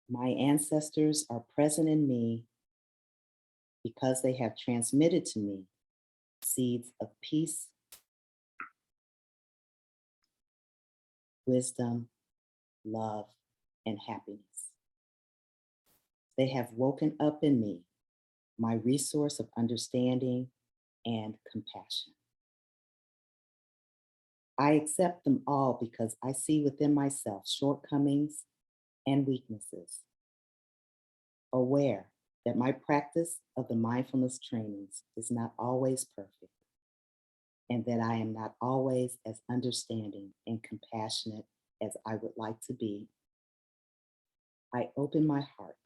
My ancestors are present in me because they have transmitted to me seeds of peace, wisdom, love, and happiness. They have woken up in me my resource of understanding and compassion. I accept them all because I see within myself shortcomings and weaknesses, aware that my practice of the mindfulness trainings is not always perfect and that I am not always as understanding and compassionate as I would like to be. I open my heart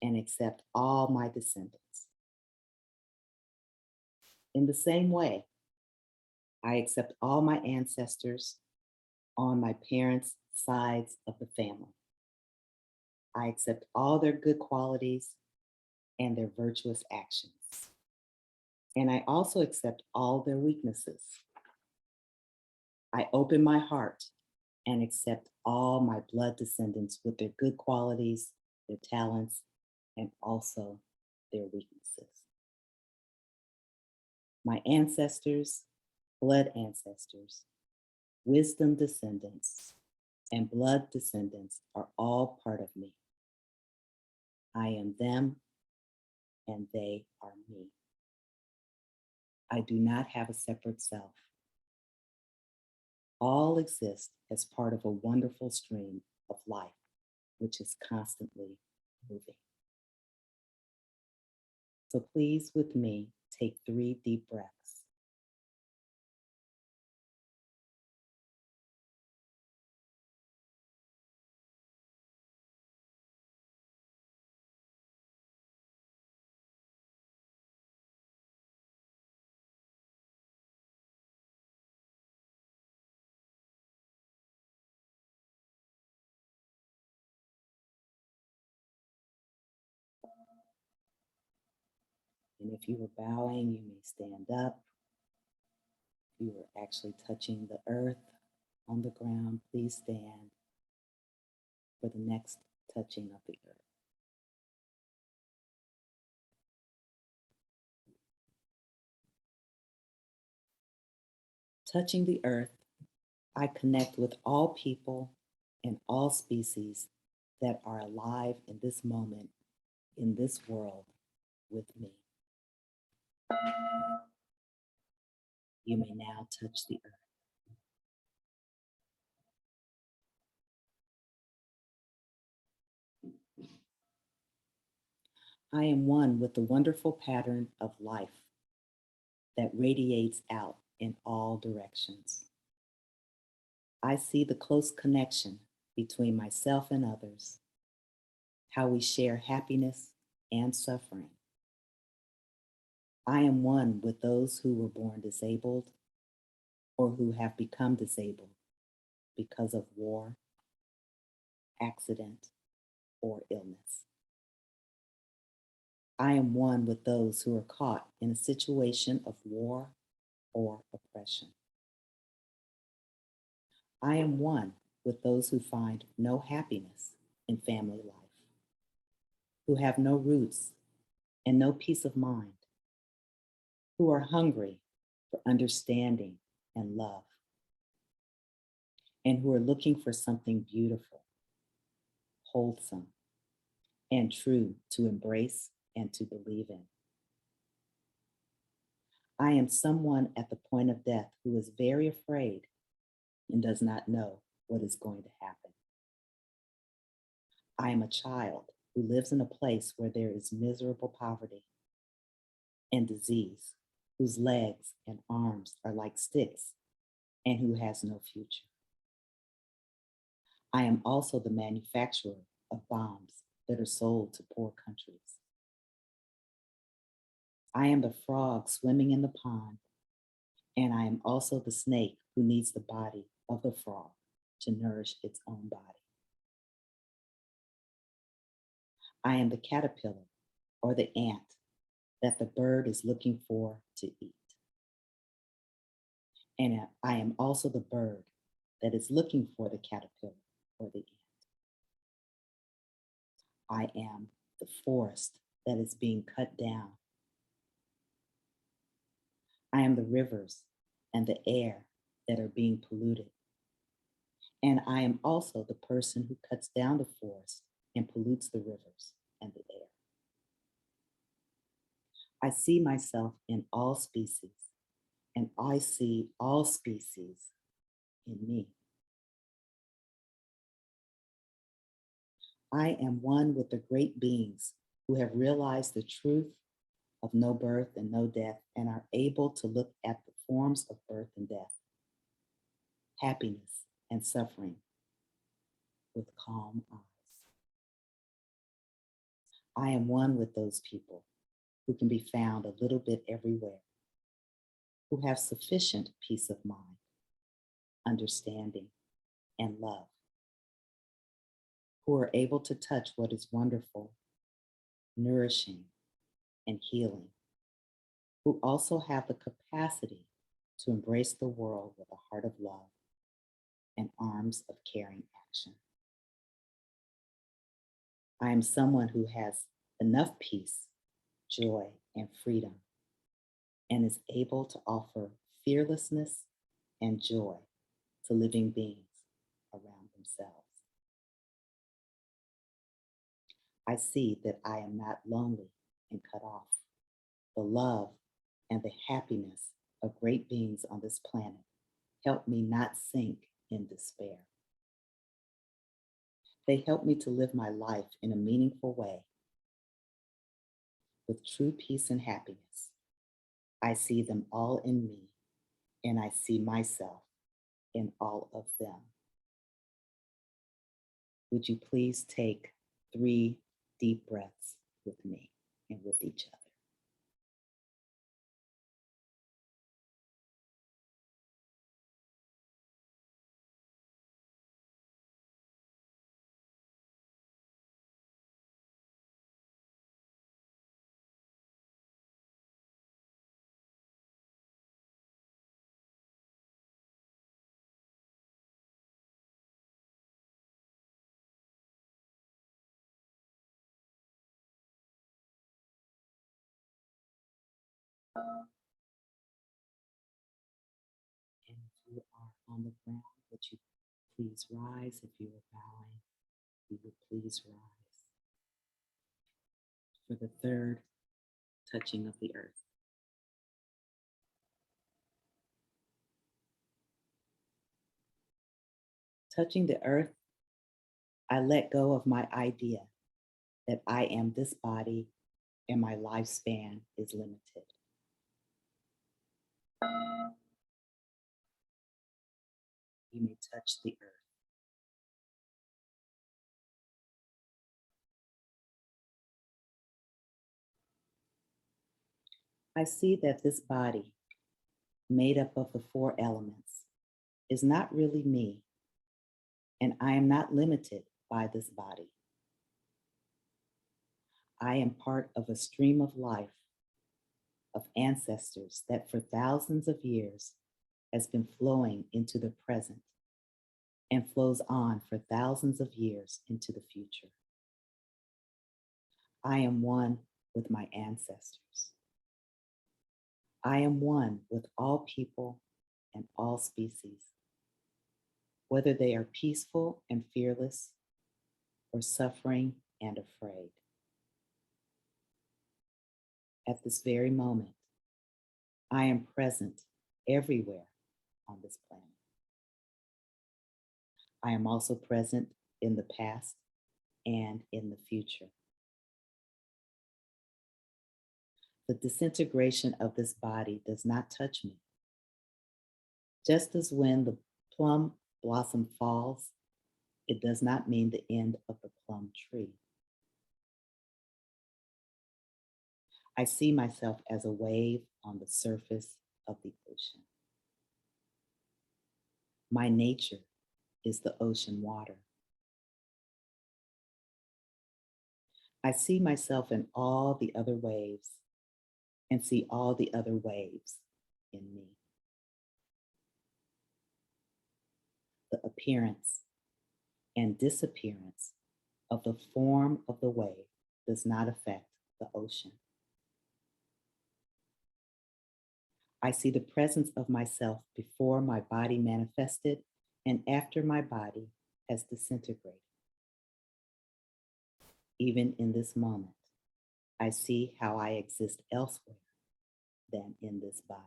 and accept all my descendants. In the same way, I accept all my ancestors on my parents' sides of the family. I accept all their good qualities and their virtuous actions. And I also accept all their weaknesses. I open my heart and accept all my blood descendants with their good qualities, their talents, and also their weaknesses. My ancestors, blood ancestors, wisdom descendants, and blood descendants are all part of me. I am them and they are me. I do not have a separate self. All exist as part of a wonderful stream of life, which is constantly moving. So please, with me, take 3 deep breaths. And if you were bowing, you may stand up. If you were actually touching the earth on the ground, please stand for the next touching of the earth. Touching the earth, I connect with all people and all species that are alive in this moment, in this world, with me. You may now touch the earth. I am one with the wonderful pattern of life that radiates out in all directions. I see the close connection between myself and others, how we share happiness and suffering. I am one with those who were born disabled or who have become disabled because of war, accident, or illness. I am one with those who are caught in a situation of war or oppression. I am one with those who find no happiness in family life, who have no roots and no peace of mind, who are hungry for understanding and love, and who are looking for something beautiful, wholesome, and true to embrace and to believe in. I am someone at the point of death who is very afraid and does not know what is going to happen. I am a child who lives in a place where there is miserable poverty and disease, whose legs and arms are like sticks and who has no future. I am also the manufacturer of bombs that are sold to poor countries. I am the frog swimming in the pond, and I am also the snake who needs the body of the frog to nourish its own body. I am the caterpillar or the ant that the bird is looking for to eat. And I am also the bird that is looking for the caterpillar or the ant. I am the forest that is being cut down. I am the rivers and the air that are being polluted. And I am also the person who cuts down the forest and pollutes the rivers and the air. I see myself in all species, and I see all species in me. I am one with the great beings who have realized the truth of no birth and no death and are able to look at the forms of birth and death, happiness and suffering with calm eyes. I am one with those people who can be found a little bit everywhere, who have sufficient peace of mind, understanding, and love, who are able to touch what is wonderful, nourishing, and healing, who also have the capacity to embrace the world with a heart of love and arms of caring action. I am someone who has enough peace, joy, and freedom, and is able to offer fearlessness and joy to living beings around themselves. I see that I am not lonely and cut off. The love and the happiness of great beings on this planet help me not sink in despair. They help me to live my life in a meaningful way with true peace and happiness. I see them all in me, and I see myself in all of them. Would you please take 3 deep breaths with me and with each other? And if you are on the ground, would you please rise? If you are bowing, you would please rise for the 3rd touching of the earth. Touching the earth, I let go of my idea that I am this body and my lifespan is limited. You may touch the earth. I see that this body, made up of the 4 elements, is not really me, and I am not limited by this body. I am part of a stream of life of ancestors that for thousands of years has been flowing into the present and flows on for thousands of years into the future. I am one with my ancestors. I am one with all people and all species, whether they are peaceful and fearless or suffering and afraid. At this very moment, I am present everywhere on this planet. I am also present in the past and in the future. The disintegration of this body does not touch me. Just as when the plum blossom falls, it does not mean the end of the plum tree. I see myself as a wave on the surface of the ocean. My nature is the ocean water. I see myself in all the other waves and see all the other waves in me. The appearance and disappearance of the form of the wave does not affect the ocean. I see the presence of myself before my body manifested and after my body has disintegrated. Even in this moment, I see how I exist elsewhere than in this body.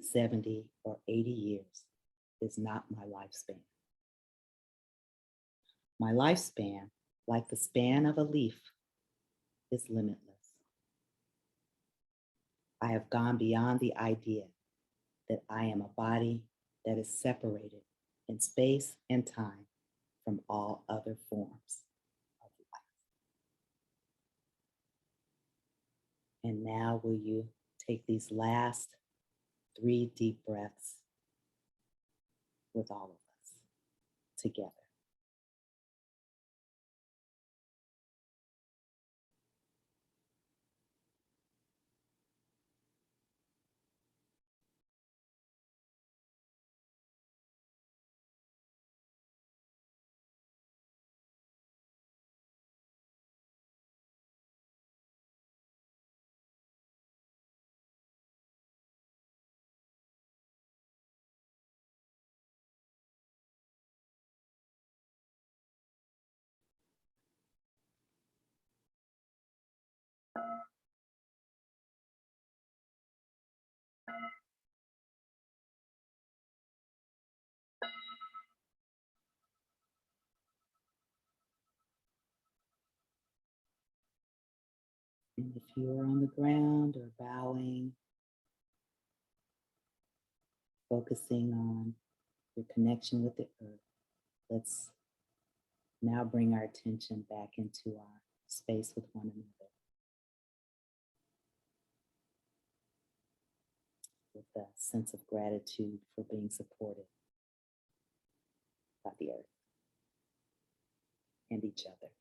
70 or 80 years is not my lifespan. My lifespan, like the span of a leaf, is limitless. I have gone beyond the idea that I am a body that is separated in space and time from all other forms of life. And now will you take these last 3 deep breaths with all of us together. And if you are on the ground or bowing, focusing on your connection with the earth, let's now bring our attention back into our space with one another with a sense of gratitude for being supported by the earth and each other.